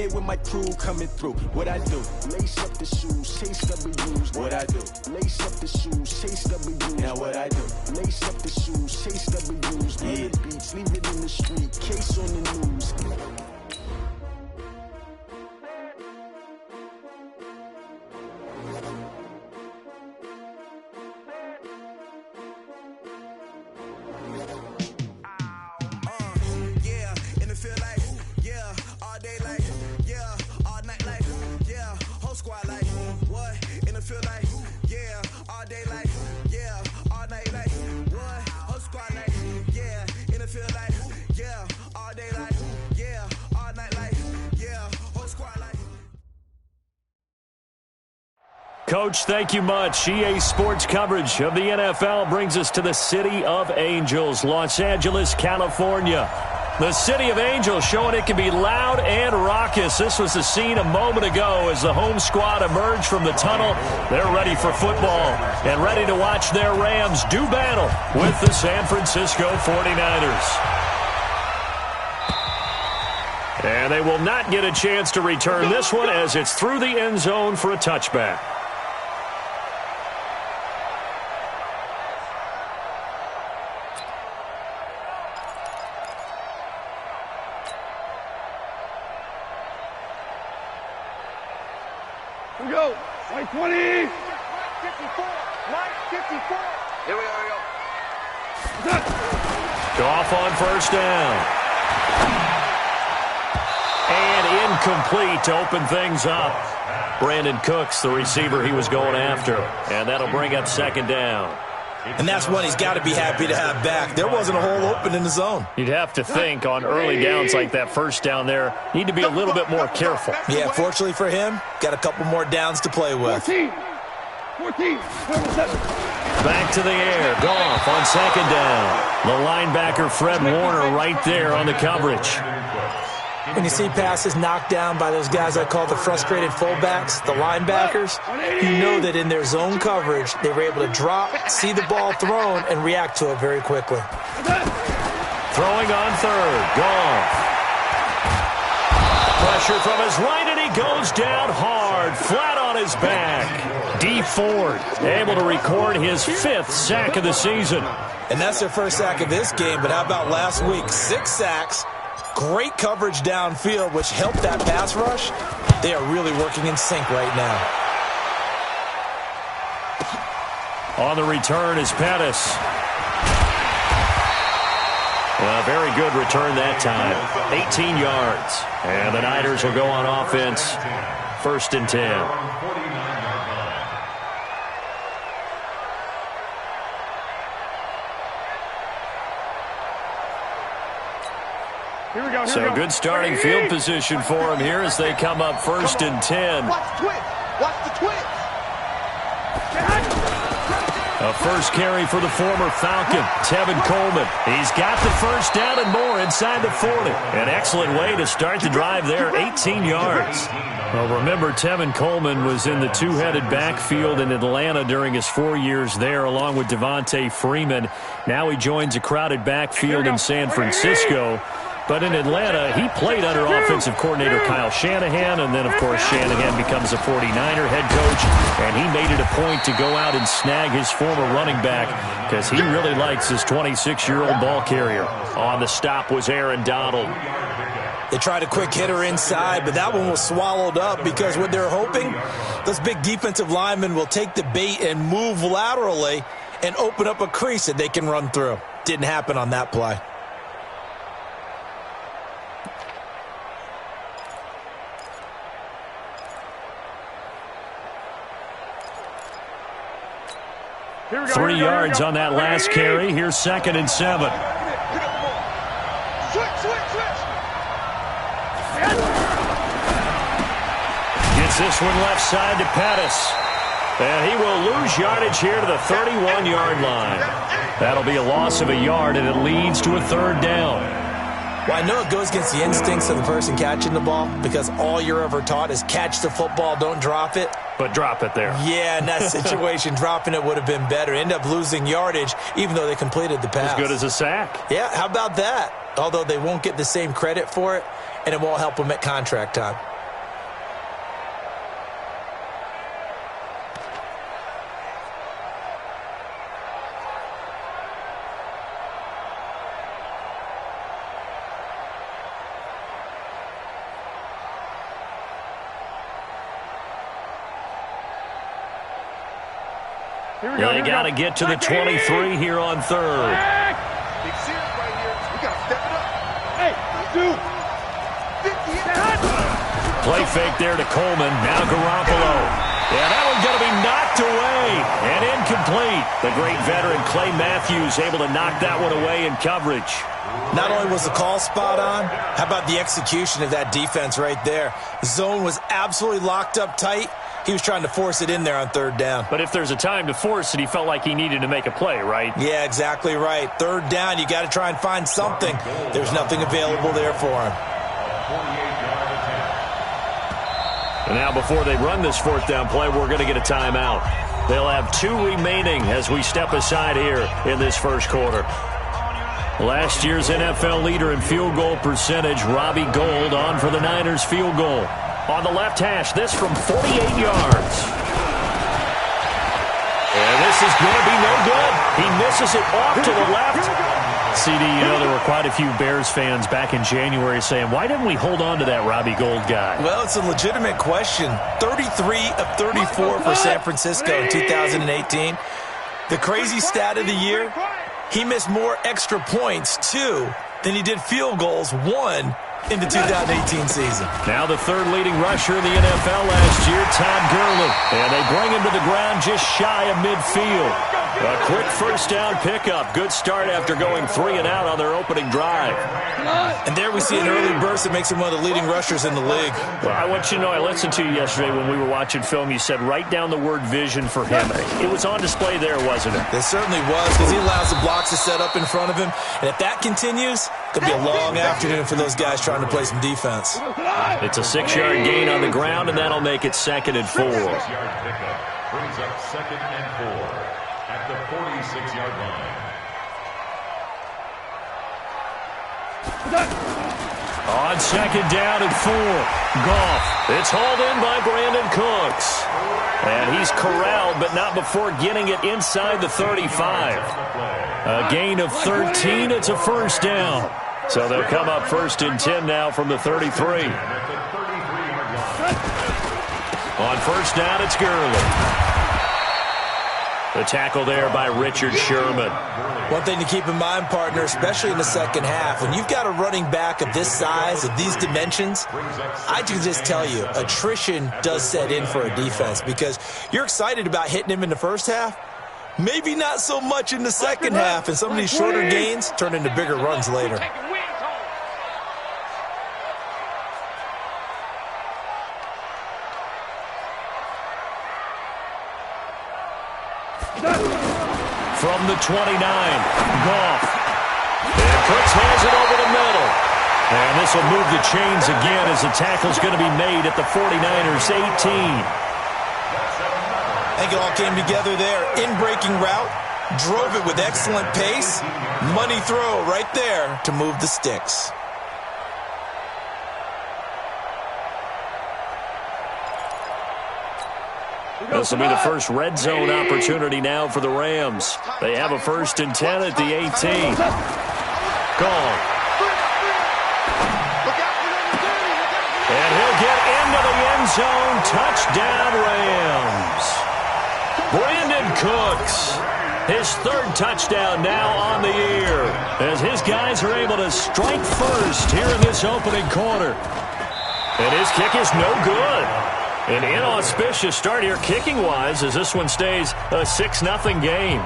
day with my crew coming through. What I do? Lace up the shoes, chase W's. What I do? Lace up the shoes, chase W's. Now what I do? Lace up the shoes, chase W's. Yeah. Beats, leave it in the street, case on the news. Coach, thank you much. EA Sports coverage of the NFL brings us to the City of Angels, Los Angeles, California. The City of Angels showing it can be loud and raucous. This was the scene a moment ago as the home squad emerged from the tunnel. They're ready for football and ready to watch their Rams do battle with the San Francisco 49ers. And they will not get a chance to return this one as it's through the end zone for a touchback. Here we go. White 20. 54. Mike 54. Here we go. Goff on first down. And incomplete to open things up. Brandon Cooks, the receiver he was going after. And that'll bring up second down. And that's one he's got to be happy to have back. There wasn't a hole open in the zone. You'd have to think on early downs like that first down there, need to be a little bit more careful. Yeah, fortunately for him, got a couple more downs to play with. 14. Back to the air. Goff on second down. The linebacker Fred Warner right there on the coverage. When you see passes knocked down by those guys I call the frustrated fullbacks, the linebackers, you know that in their zone coverage, they were able to drop, see the ball thrown, and react to it very quickly. Throwing on third. Goff. Pressure from his right, and he goes down hard, flat on his back. D. Ford able to record his 5th sack of the season. And that's their first sack of this game, but how about last week? 6 sacks. Great coverage downfield, which helped that pass rush. They are really working in sync right now. On the return is Pettis. A very good return that time. 18 yards. And the Niners will go on offense. 1st and 10. So good starting field position for them here as they come up 1st and 10. Watch the twins. Watch the twins. A first carry for the former Falcon, Tevin Coleman. He's got the first down and more inside the 40. An excellent way to start the drive there, 18 yards. Well, remember, Tevin Coleman was in the two-headed backfield in Atlanta during his 4 years there, along with Devontae Freeman. Now he joins a crowded backfield in San Francisco. But in Atlanta, he played under offensive coordinator Kyle Shanahan, and then, of course, Shanahan becomes a 49er head coach, and he made it a point to go out and snag his former running back because he really likes his 26-year-old ball carrier. On the stop was Aaron Donald. They tried a quick hitter inside, but that one was swallowed up because what they're hoping, those big defensive linemen will take the bait and move laterally and open up a crease that they can run through. Didn't happen on that play. Here we go, 3 yards on that last carry. Here's 2nd and 7. Gets this one left side to Pettis. And he will lose yardage here to the 31-yard line. That'll be a loss of a yard, and it leads to a 3rd down. Well, I know it goes against the instincts of the person catching the ball because all you're ever taught is catch the football, don't drop it. But drop it there. Yeah, in that situation, dropping it would have been better. End up losing yardage, even though they completed the pass. As good as a sack. Yeah, how about that? Although they won't get the same credit for it, and it won't help them at contract time. They got to get to the 23 here on third. Big series right here. We got to step it up. Hey, dude. 50. Play fake there to Coleman. Now Garoppolo. Yeah, that one's going to be knocked away and incomplete. The great veteran Clay Matthews able to knock that one away in coverage. Not only was the call spot on, how about the execution of that defense right there? The zone was absolutely locked up tight. He was trying to force it in there on third down. But if there's a time to force it, he felt like he needed to make a play, right? Yeah, exactly right. Third down, you got to try and find something. There's nothing available there for him. And now before they run this fourth down play, we're going to get a timeout. They'll have 2 remaining as we step aside here in this first quarter. Last year's NFL leader in field goal percentage, Robbie Gould, on for the Niners field goal. On the left hash, this from 48 yards. And this is going to be no good. He misses it off to the left. CD, you know, there were quite a few Bears fans back in January saying, why didn't we hold on to that Robbie Gould guy? Well, it's a legitimate question. 33 of 34 for San Francisco in 2018. The crazy stat of the year, he missed more extra points, 2, than he did field goals, 1, in the 2018 season. Now the third leading rusher in the NFL last year, Todd Gurley. And they bring him to the ground just shy of midfield. A quick first down pickup. Good start after going 3 and out on their opening drive. And there we see an early burst that makes him one of the leading rushers in the league. Well, I want you to know, I listened to you yesterday when we were watching film. You said write down the word vision for him. It was on display there, wasn't it? It certainly was, because he allows the blocks to set up in front of him. And if that continues, it's going to be a long afternoon for those guys trying to play some defense. It's a 6-yard gain on the ground, and that'll make it 2nd and 4. 6-yard pickup brings up 2nd and 4 at the 46-yard line. On 2nd down and 4, Goff. It's hauled in by Brandon Cooks. And he's corralled, but not before getting it inside the 35. A gain of 13, it's a first down. So they'll come up 1st and 10 now from the 33. On 1st down, it's Gurley. The tackle there by Richard Sherman. One thing to keep in mind, partner, especially in the second half, when you've got a running back of this size, of these dimensions, I can just tell you, attrition does set in for a defense, because you're excited about hitting him in the first half, maybe not so much in the second half, and some of these shorter gains turn into bigger runs later. From the 29, Goff. And Cooks has it over the middle. And this will move the chains again as the tackle's going to be made at the 49ers' 18. I think it all came together there. In-breaking route, drove it with excellent pace. Money throw right there to move the sticks. This will be the first red zone opportunity now for the Rams. They have a 1st and 10 at the 18. Gone. And he'll get into the end zone. Touchdown, Rams. Brandon Cooks. His 3rd touchdown now on the year, as his guys are able to strike first here in this opening quarter. And his kick is no good. An inauspicious start here kicking-wise as this one stays a 6-0 game.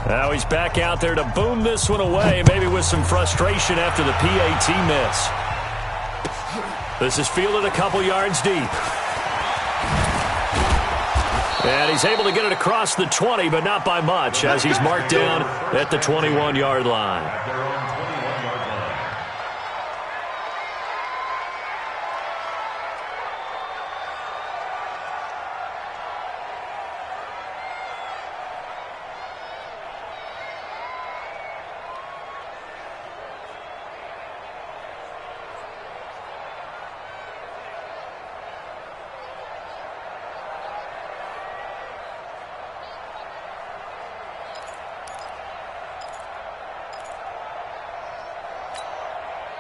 Now he's back out there to boom this one away, maybe with some frustration after the PAT miss. This is fielded a couple yards deep. And he's able to get it across the 20, but not by much, as he's marked down at the 21-yard line.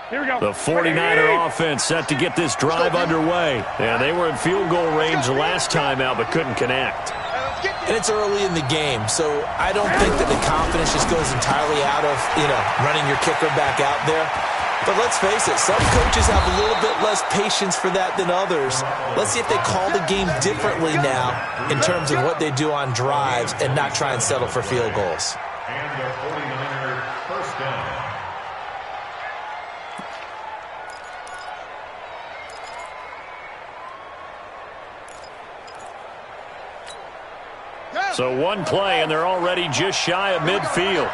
Here we go. The 49er offense set to get this drive underway. And they were in field goal range last time out, but couldn't connect. And it's early in the game, so I don't think that the confidence just goes entirely out of, running your kicker back out there. But let's face it, some coaches have a little bit less patience for that than others. Let's see if they call the game differently now in terms of what they do on drives and not try and settle for field goals. And the 49er first down. So one play, and they're already just shy of midfield.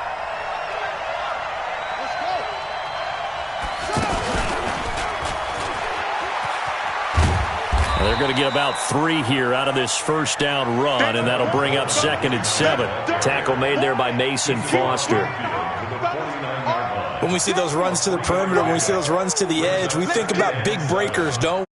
They're going to get about 3 here out of this first down run, and that'll bring up 2nd and 7. Tackle made there by Mason Foster. When we see those runs to the perimeter, when we see those runs to the edge, we think about big breakers, don't